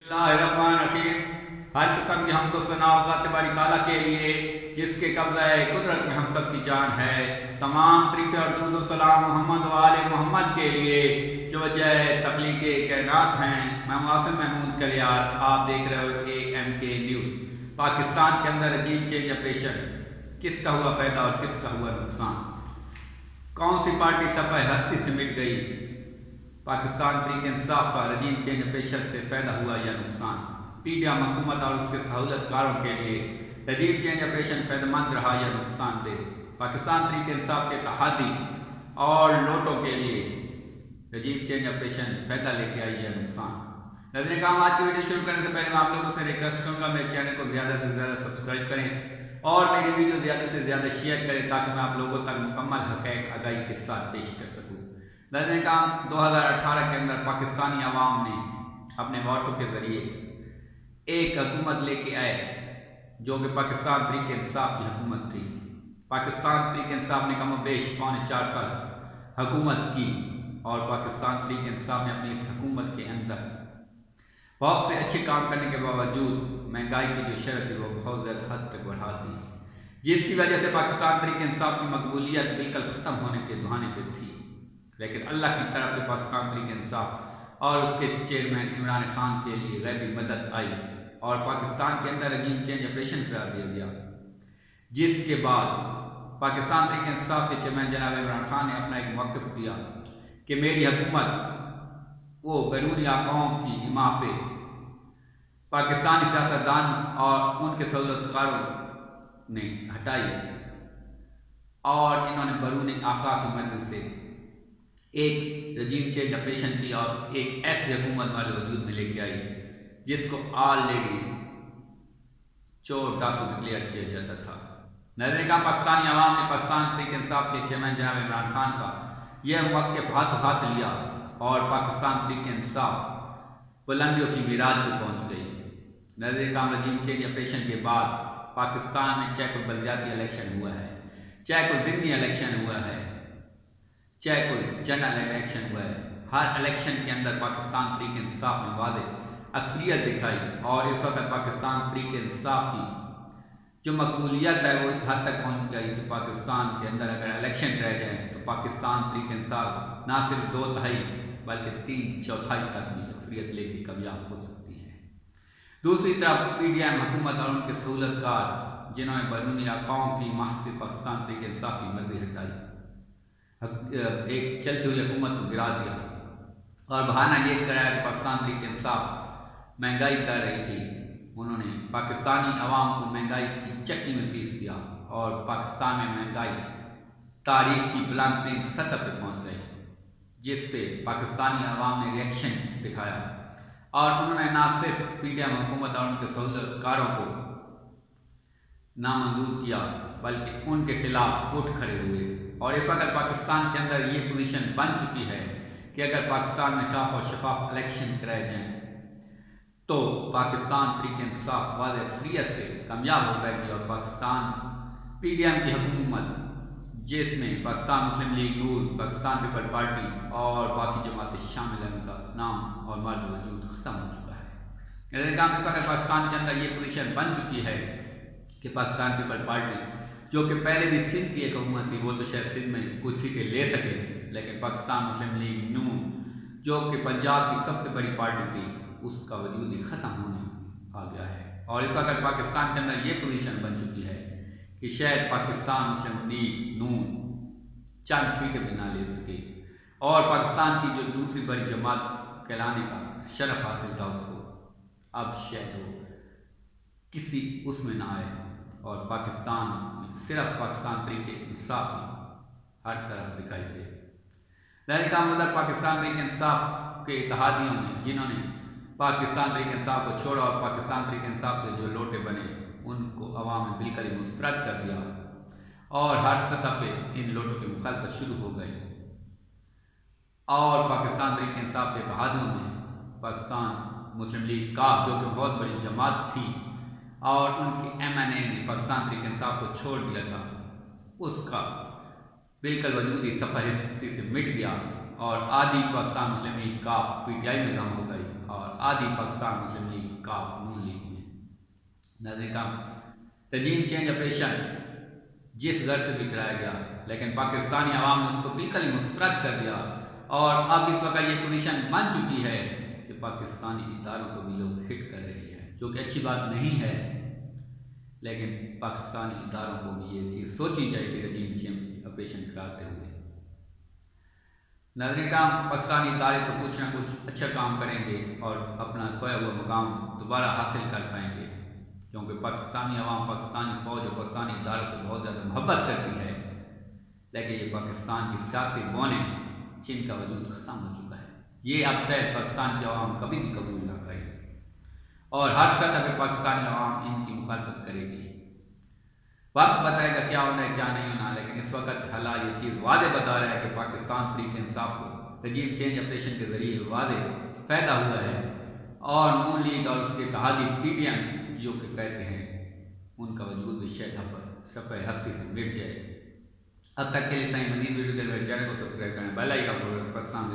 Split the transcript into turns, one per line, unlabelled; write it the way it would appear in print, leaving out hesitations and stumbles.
बिस्मिल्लाहिर्रहमानिर्रहीम। हर किस्म की हमको सना ज़ात बारी ताला के लिए जिसके कब्ज़ा कुदरत में हम सब की जान है। तमाम तरीक़े और दुरूद व सलाम मोहम्मद व आले मोहम्मद के लिए जो वजह तख्लीक़ कायनात हैं। मैं वासिम महमूद कलियार, आप देख रहे हो AMK न्यूज़। पाकिस्तान के अंदर अजीब चेंज ऑपरेशन, किसका हुआ फ़ायदा और किसका हुआ नुकसान? कौन सी पार्टी सफ़े हस्ती से मिट गई? पाकिस्तान तहरीक इंसाफ का रजीम चेंज ऑपरेशन से फ़ायदा हुआ या नुकसान? PDM हुकूमत और उसके सहूलतकारों के लिए रजीम चेंज ऑपरेशन फ़ायदेमंद रहा या नुकसानदेह? पाकिस्तान तहरीक इंसाफ के तहादी और लोटों के लिए रजीम चेंज ऑपरेशन फ़ायदा लेके आई या नुकसान? नज़र काम आज की वीडियो शुरू करने से पहले मैं आप लोगों से रिक्वेस्ट करूँगा मेरे चैनल को ज़्यादा से ज़्यादा सब्सक्राइब करें और मेरी वीडियो ज़्यादा से ज़्यादा शेयर करें ताकि मैं आप लोगों तक मुकम्मल हक़ाइक़ आगाही के साथ पेश कर सकूँ। नज़र काम 2018 के अंदर पाकिस्तानी अवाम ने अपने वोटों के ज़रिए एक हुकूमत लेके आए जो कि पाकिस्तान तहरीक इंसाफ की हुकूमत थी। पाकिस्तान तहरीक इंसाफ ने कम बेश 4.25 साल हुकूमत की और पाकिस्तान तहरीक इंसाफ ने अपनी इस हुकूमत के अंदर बहुत से अच्छे काम करने के बावजूद महंगाई की जो शरत है वो बहुत ज़्यादा हद तक बढ़ा दी, जिसकी वजह से पाकिस्तान तहरीक इंसाफ की मकबूलियत बिल्कुल ख़त्म होने के दुहाने पर थी। लेकिन अल्लाह की तरफ से पाकिस्तान तहरीक इंसाफ और उसके चेयरमैन इमरान खान के लिए गैबी मदद आई और पाकिस्तान के अंदर रजीम चेंज ऑपरेशन करार दिया गया, जिसके बाद पाकिस्तान तहरीक इंसाफ के चेयरमैन जनाब इमरान खान ने अपना एक मौक़िफ़ दिया कि मेरी हुकूमत वो बैरूनी आकाओं की हिमा पे पाकिस्तानी सियासतदान और उनके सहूलतकारों ने हटाई और इन्होंने बैरूनी आका की मदद से एक रजीम चेंज ऑपरेशन की और एक ऐसी हुकूमत वाले वजूद में लेके आई जिसको ऑलरेडी चोर डाकू डिक्लेयर किया जाता था। नजर का पाकिस्तानी अवाम ने पाकिस्तान तहरीक इंसाफ के चेयरमैन जनाब इमरान खान का यह मौक़िफ़ हाथ लिया और पाकिस्तान तहरीक इंसाफ बुलंदियों की मीराज पर पहुँच गई। नजर का रजीम चेंज ऑपरेशन के बाद पाकिस्तान में चाहे कोई बलदियाती इलेक्शन हुआ है, चाहे कोई ज़िमनी इलेक्शन हुआ है, चाहे कोई जनरल इलेक्शन हुआ है, हर इलेक्शन के अंदर पाकिस्तान तहरीक इंसाफ ने वादे अक्सरियत दिखाई और इस वक्त पाकिस्तान तहरीक इंसाफ की जो मकबूलियत है वो इस हद तक पहुँच गई कि पाकिस्तान के अंदर अगर इलेक्शन रह जाए तो पाकिस्तान तहरीक इंसाफ ना सिर्फ 2/3 बल्कि 3/4 तक भी अक्सरियत लेके कामयाब हो सकती है। दूसरी तरफ PDM हुकूमत और उनके सहूलतकार जिन्होंने बैरूनी आकाओं की माह पे पाकिस्तान तहरीक इंसाफ की मर्जी हटाई, एक चलती हुई हुकूमत को गिरा दिया और बहाना ये कराया कि पाकिस्तान तहरीक इंसाफ महंगाई कर रही थी। उन्होंने पाकिस्तानी अवाम को महंगाई की चक्की में पीस दिया और पाकिस्तान में महंगाई तारीख की बुलंद तरीन सतह पर पहुँच गई, जिस पे पाकिस्तानी अवाम ने रिएक्शन दिखाया और उन्होंने ना सिर्फ PDM हुकूमत और उनके सहूलतकारों को नामंजूर किया बल्कि उनके खिलाफ उठ खड़े हुए। और इस वक्त पाकिस्तान के अंदर ये पोजीशन बन चुकी है कि अगर पाकिस्तान में साफ और शफाफ इलेक्शन कराए जाएँ तो पाकिस्तान तहरीक इंसाफ वाज़ेह अक्सरियत से कामयाब हो पाएगी और पाकिस्तान PDM की हुकूमत जिसमें पाकिस्तान मुस्लिम लीग नून, पाकिस्तान पीपल पार्टी और बाकी जमातें शामिल हैं, उनका नाम और मर्द वजूद ख़त्म हो चुका है। इस वक्त पाकिस्तान के अंदर ये पोजीशन बन चुकी है कि पाकिस्तान पीपल पार्टी जो कि पहले भी सिंध की एक हुकूमत थी, वो तो शायद सिंध में कुछ सीटें ले सके, लेकिन पाकिस्तान मुस्लिम लीग नून जो कि पंजाब की सबसे बड़ी पार्टी थी उसका वजूद ही ख़त्म होने आ गया है। और इस वक्त पाकिस्तान के अंदर ये पोजीशन बन चुकी है कि शायद पाकिस्तान मुस्लिम लीग नून चंद सीटें भी ना ले सके और पाकिस्तान की जो दूसरी बड़ी जमात कहलाने का शरफ हासिल था उसको अब शायद वो किसी उसमें ना आए और पाकिस्तान में सिर्फ पाकिस्तान तहरीक इंसाफ हर तरफ दिखाई दे। दैनिक का मतलब पाकिस्तान तहरीक इंसाफ के इत्तेहादियों ने जिन्होंने पाकिस्तान तहरीक इंसाफ को छोड़ा और पाकिस्तान तहरीक इंसाफ से जो लोटे बने उनको अवाम ने बिल्कुल ही मुस्तरद कर दिया और हर सतह पे इन लोटों की मुखालफत शुरू हो गई और पाकिस्तान तहरीक इंसाफ के इत्तेहादियों ने पाकिस्तान मुस्लिम लीग का जो कि बहुत बड़ी जमात थी और उनकी MNA ने पाकिस्तान तहरीक इंसाफ को छोड़ दिया था, उसका बिल्कुल वजूद ही सफ़र हिस्ट्री से मिट गया और आधी पाकिस्तान मुस्लिम लीग का PTI में दम हो गई और आधी पाकिस्तान मुस्लिम लीग लीग काफ नून लीग में। नाज़रीन का रजीम चेंज ऑपरेशन जिस घर से भी कराया गया, लेकिन पाकिस्तानी अवाम ने उसको बिल्कुल ही मुस्तरद कर दिया और अब इस वक्त ये पोजीशन बन चुकी है कि पाकिस्तानी इदारों को भी लोग हिट कर रहे हैं, जो कि अच्छी बात नहीं है। लेकिन पाकिस्तानी इदारों को भी ये चीज़ सोचनी चाहिए कि रजीम चेंज ऑपरेशन कराते हुए नाज़रीन का पाकिस्तानी इदारे तो कुछ ना कुछ अच्छा काम करेंगे और अपना खोया हुआ मुकाम दोबारा हासिल कर पाएंगे, क्योंकि पाकिस्तानी अवाम पाकिस्तानी फ़ौज और पाकिस्तानी इदारों से बहुत ज़्यादा मोहब्बत करती है। लेकिन ये पाकिस्तान की सियासी बौने जिनका वजूद ख़त्म हो चुका है, ये अब शायद पाकिस्तान की अवाम कभी भी कबूल ना करे और हर सतह पर पाकिस्तानी अवाम इनकी मुखालफत करेगी। वक्त बताएगा क्या होना है क्या नहीं होना, लेकिन इस वक्त हालात ये चीज़ वादे बता रहा है कि पाकिस्तान तहरीक इंसाफ को रजीम चेंज ऑपरेशन के ज़रिए वादे पैदा हुआ है और नून लीग और उसके इत्तेहादी PDM जो कि कहते हैं उनका वजूद भी शायद सफ़े हस्ती से मिट जाए। अब तक के लिए मज़ीद वीडियो के लिए चैनल को सब्सक्राइब करें, बेल आइकन को पाकिस्तान